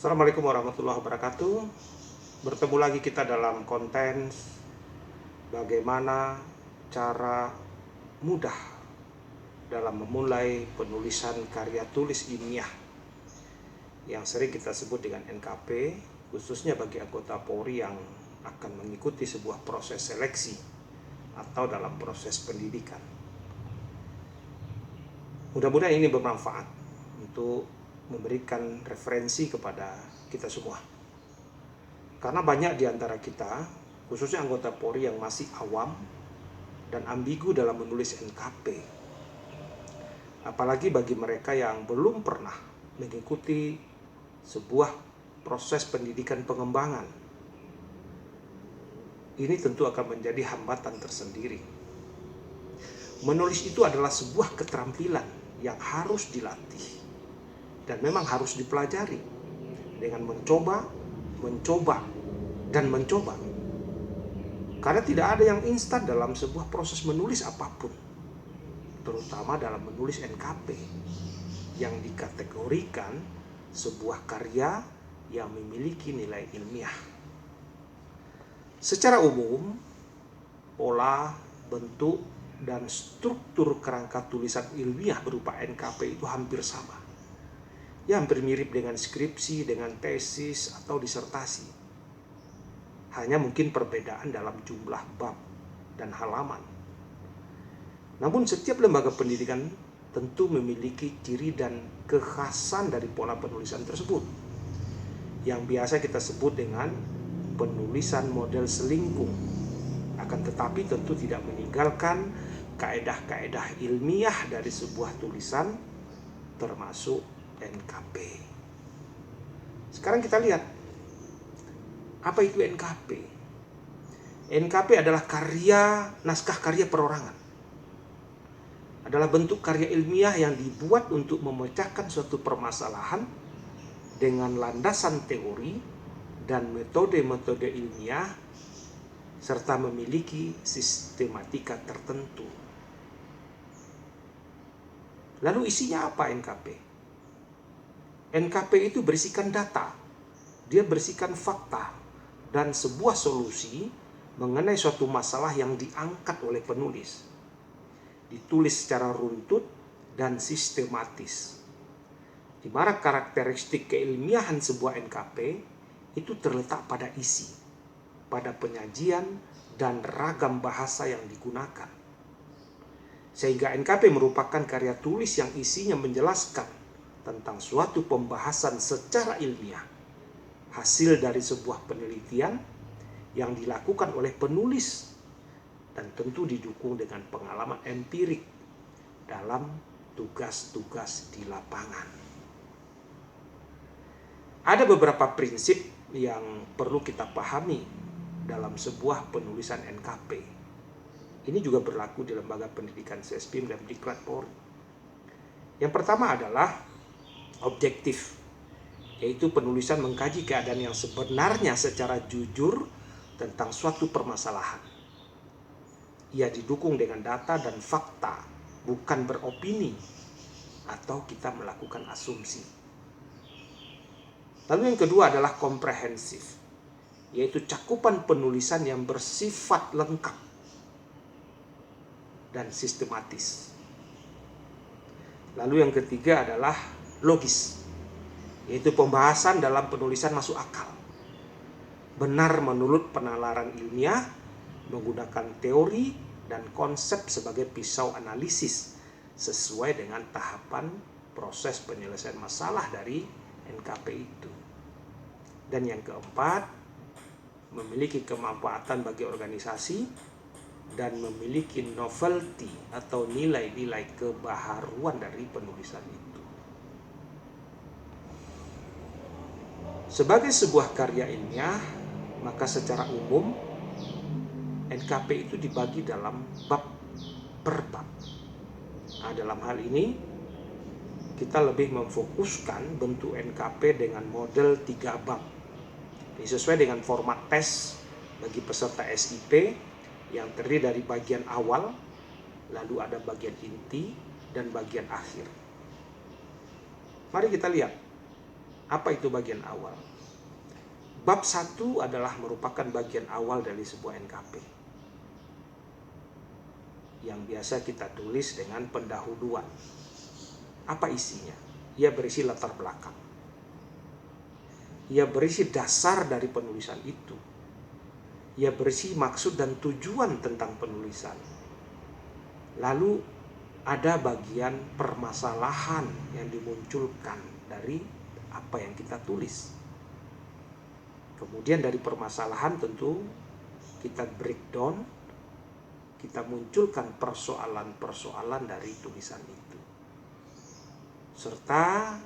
Assalamualaikum warahmatullahi wabarakatuh. Bertemu lagi kita dalam konten bagaimana cara mudah dalam memulai penulisan karya tulis ilmiah yang sering kita sebut dengan NKP, khususnya bagi anggota Polri yang akan mengikuti sebuah proses seleksi atau dalam proses pendidikan. Mudah-mudahan ini bermanfaat untuk memberikan referensi kepada kita semua. Karena banyak di antara kita, khususnya anggota Polri yang masih awam dan ambigu dalam menulis NKP. Apalagi bagi mereka yang belum pernah mengikuti sebuah proses pendidikan pengembangan. Ini tentu akan menjadi hambatan tersendiri. Menulis itu adalah sebuah keterampilan yang harus dilatih dan memang harus dipelajari dengan mencoba, dan mencoba. Karena tidak ada yang instan dalam sebuah proses menulis apapun, terutama dalam menulis NKP yang dikategorikan sebuah karya yang memiliki nilai ilmiah. Secara umum, pola, bentuk, dan struktur kerangka tulisan ilmiah berupa NKP itu hampir sama. Ya, hampir mirip dengan skripsi, dengan tesis, atau disertasi. Hanya mungkin perbedaan dalam jumlah bab dan halaman. Namun setiap lembaga pendidikan tentu memiliki ciri dan kekhasan dari pola penulisan tersebut, yang biasa kita sebut dengan penulisan model selingkung. Akan tetapi tentu tidak meninggalkan kaedah-kaedah ilmiah dari sebuah tulisan, termasuk NKP. Sekarang kita lihat, apa itu NKP? NKP adalah naskah karya perorangan. Adalah bentuk karya ilmiah yang dibuat untuk memecahkan suatu permasalahan dengan landasan teori dan metode-metode ilmiah serta memiliki sistematika tertentu. Lalu isinya apa NKP? NKP itu berisikan data, dia berisikan fakta dan sebuah solusi mengenai suatu masalah yang diangkat oleh penulis. Ditulis secara runtut dan sistematis. Di mana karakteristik keilmiahan sebuah NKP itu terletak pada isi, pada penyajian dan ragam bahasa yang digunakan. Sehingga NKP merupakan karya tulis yang isinya menjelaskan tentang suatu pembahasan secara ilmiah, hasil dari sebuah penelitian yang dilakukan oleh penulis dan tentu didukung dengan pengalaman empirik dalam tugas-tugas di lapangan. Ada beberapa prinsip yang perlu kita pahami dalam sebuah penulisan NKP. Ini juga berlaku di lembaga pendidikan Sespim dan Diklat Polri. Yang pertama adalah objektif, yaitu penulisan mengkaji keadaan yang sebenarnya secara jujur tentang suatu permasalahan. Ia didukung dengan data dan fakta, bukan beropini atau kita melakukan asumsi. Lalu yang kedua adalah komprehensif, yaitu cakupan penulisan yang bersifat lengkap dan sistematis. Lalu yang ketiga adalah logis, yaitu pembahasan dalam penulisan masuk akal, benar menurut penalaran ilmiah, menggunakan teori dan konsep sebagai pisau analisis sesuai dengan tahapan proses penyelesaian masalah dari NKP itu. Dan yang keempat, memiliki kemanfaatan bagi organisasi dan memiliki novelty atau nilai-nilai kebaharuan dari penulisan itu. Sebagai sebuah karya ilmiah, maka secara umum NKP itu dibagi dalam bab per bab. Nah, dalam hal ini kita lebih memfokuskan bentuk NKP dengan model 3 bab. Ini sesuai dengan format tes bagi peserta SIP yang terdiri dari bagian awal, lalu ada bagian inti dan bagian akhir. Mari kita lihat Apa itu bagian awal? Bab 1 adalah merupakan bagian awal dari sebuah NKP yang biasa kita tulis dengan pendahuluan. Apa isinya? Ia berisi latar belakang. Ia berisi dasar dari penulisan itu. Ia berisi maksud dan tujuan tentang penulisan. Lalu ada bagian permasalahan yang dimunculkan dari apa yang kita tulis. Kemudian dari permasalahan tentu kita breakdown, kita munculkan persoalan-persoalan dari tulisan itu. Serta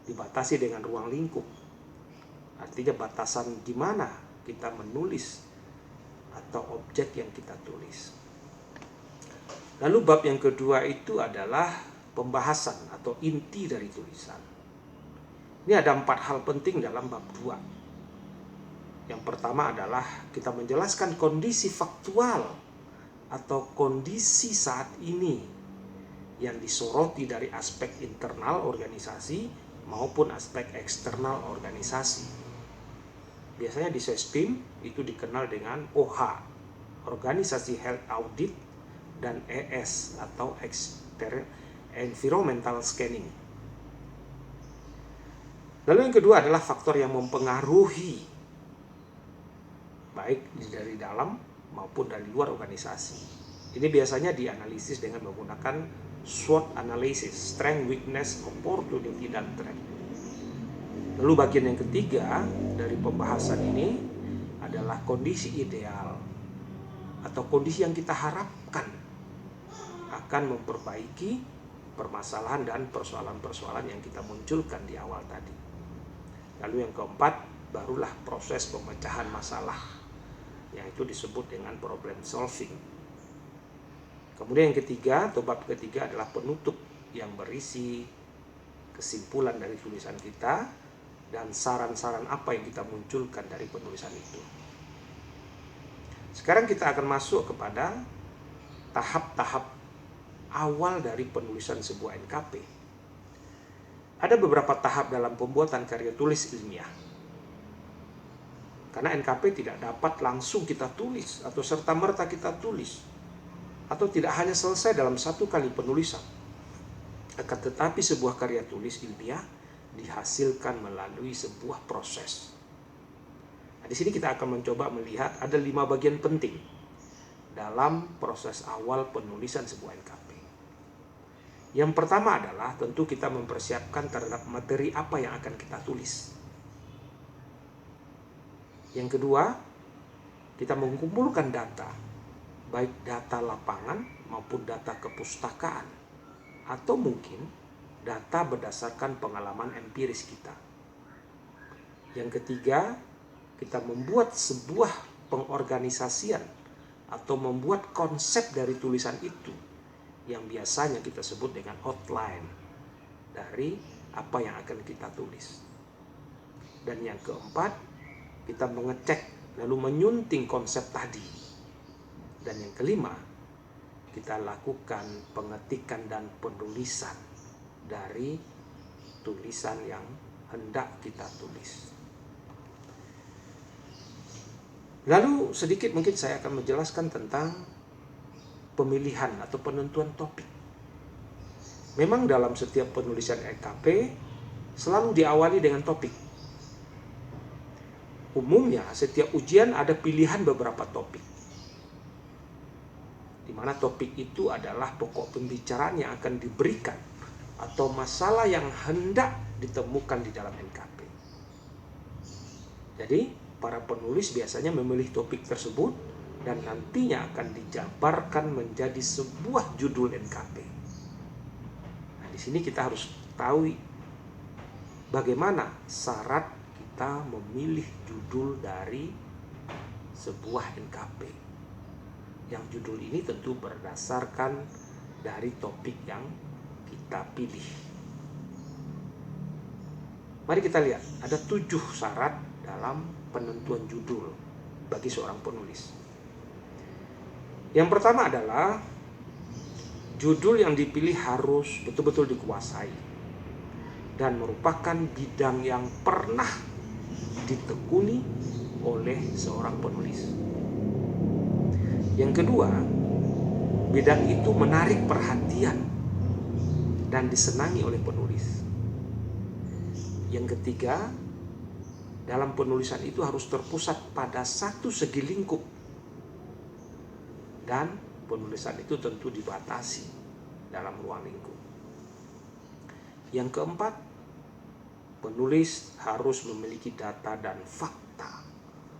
dibatasi dengan ruang lingkup. Artinya batasan di mana kita menulis atau objek yang kita tulis. Lalu bab yang kedua itu adalah pembahasan atau inti dari tulisan. Ini ada 4 hal penting dalam bab 2. Yang pertama adalah kita menjelaskan kondisi faktual atau kondisi saat ini yang disoroti dari aspek internal organisasi maupun aspek eksternal organisasi. Biasanya di SESPIM itu dikenal dengan OH, Organisasi Health Audit, dan ES atau Environmental Scanning. Lalu yang kedua adalah faktor yang mempengaruhi baik dari dalam maupun dari luar organisasi. Ini biasanya dianalisis dengan menggunakan SWOT analysis, strength, weakness, opportunity, dan threat. Lalu bagian yang ketiga dari pembahasan ini adalah kondisi ideal atau kondisi yang kita harapkan akan memperbaiki permasalahan dan persoalan-persoalan yang kita munculkan di awal tadi. Lalu yang keempat barulah proses pemecahan masalah, yang itu disebut dengan problem solving. Kemudian yang ketiga atau bab ketiga adalah penutup yang berisi kesimpulan dari tulisan kita dan saran-saran apa yang kita munculkan dari penulisan itu. Sekarang kita akan masuk kepada tahap-tahap awal dari penulisan sebuah NKP. Ada beberapa tahap dalam pembuatan karya tulis ilmiah. Karena NKP tidak dapat langsung kita tulis atau serta-merta kita tulis. Atau tidak hanya selesai dalam satu kali penulisan. Akan tetapi sebuah karya tulis ilmiah dihasilkan melalui sebuah proses. Nah, di sini kita akan mencoba melihat ada 5 bagian penting dalam proses awal penulisan sebuah NKP. Yang pertama adalah tentu kita mempersiapkan terhadap materi apa yang akan kita tulis. Yang kedua, kita mengumpulkan data, baik data lapangan maupun data kepustakaan, atau mungkin data berdasarkan pengalaman empiris kita. Yang ketiga, kita membuat sebuah pengorganisasian atau membuat konsep dari tulisan itu yang biasanya kita sebut dengan outline dari apa yang akan kita tulis. Dan yang keempat, kita mengecek lalu menyunting konsep tadi. Dan yang kelima, kita lakukan pengetikan dan penulisan dari tulisan yang hendak kita tulis. Lalu sedikit mungkin saya akan menjelaskan tentang pemilihan atau penentuan topik. Memang dalam setiap penulisan NKP selalu diawali dengan topik. Umumnya setiap ujian ada pilihan beberapa topik, di mana topik itu adalah pokok pembicaraan yang akan diberikan atau masalah yang hendak ditemukan di dalam NKP. Jadi para penulis biasanya memilih topik tersebut dan nantinya akan dijabarkan menjadi sebuah judul NKP. Nah, di sini kita harus tahu bagaimana syarat kita memilih judul dari sebuah NKP. Yang judul ini tentu berdasarkan dari topik yang kita pilih. Mari kita lihat, ada 7 syarat dalam penentuan judul bagi seorang penulis. Yang pertama adalah judul yang dipilih harus betul-betul dikuasai. dan merupakan bidang yang pernah ditekuni oleh seorang penulis. Yang kedua, bidang itu menarik perhatian dan disenangi oleh penulis. Yang ketiga, dalam penulisan itu harus terpusat pada satu segi lingkup, dan penulisan itu tentu dibatasi dalam ruang lingkup. Yang keempat, penulis harus memiliki data dan fakta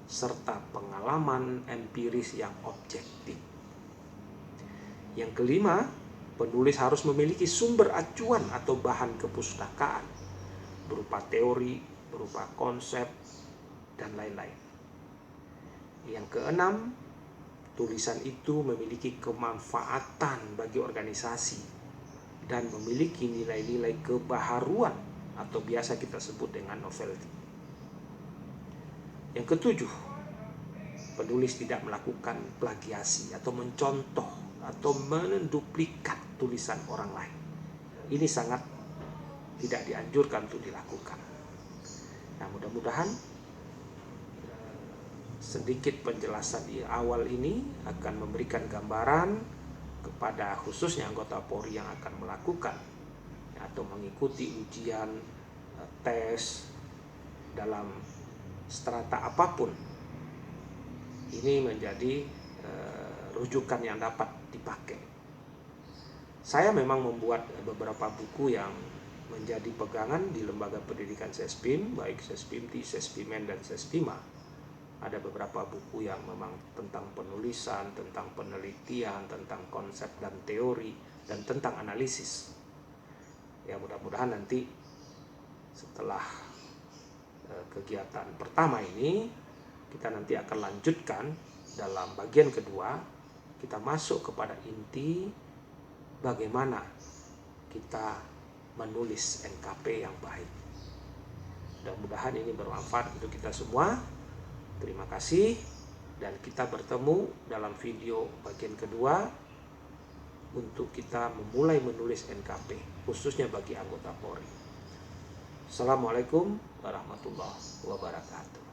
serta pengalaman empiris yang objektif. Yang kelima, penulis harus memiliki sumber acuan atau bahan kepustakaan berupa teori, berupa konsep, dan lain-lain. Yang keenam, tulisan itu memiliki kemanfaatan bagi organisasi dan memiliki nilai-nilai kebaharuan atau biasa kita sebut dengan novelty. Yang ketujuh, penulis tidak melakukan plagiasi atau mencontoh atau menduplikat tulisan orang lain. Ini sangat tidak dianjurkan untuk dilakukan. Nah, mudah-mudahan sedikit penjelasan di awal ini akan memberikan gambaran kepada khususnya anggota Polri yang akan melakukan atau mengikuti ujian tes dalam strata apapun. Ini menjadi rujukan yang dapat dipakai. Saya memang membuat beberapa buku yang menjadi pegangan di lembaga pendidikan Sespim, baik Sespimti, Sespimen, dan Sespima. Ada beberapa buku yang memang tentang penulisan, tentang penelitian, tentang konsep dan teori, dan tentang analisis. Ya, mudah-mudahan nanti setelah kegiatan pertama ini, kita nanti akan lanjutkan dalam bagian kedua. Kita masuk kepada inti bagaimana kita menulis NKP yang baik. Mudah-mudahan ini bermanfaat untuk kita semua. Terima kasih, dan kita bertemu dalam video bagian kedua untuk kita memulai menulis NKP, khususnya bagi anggota Polri. Assalamualaikum warahmatullahi wabarakatuh.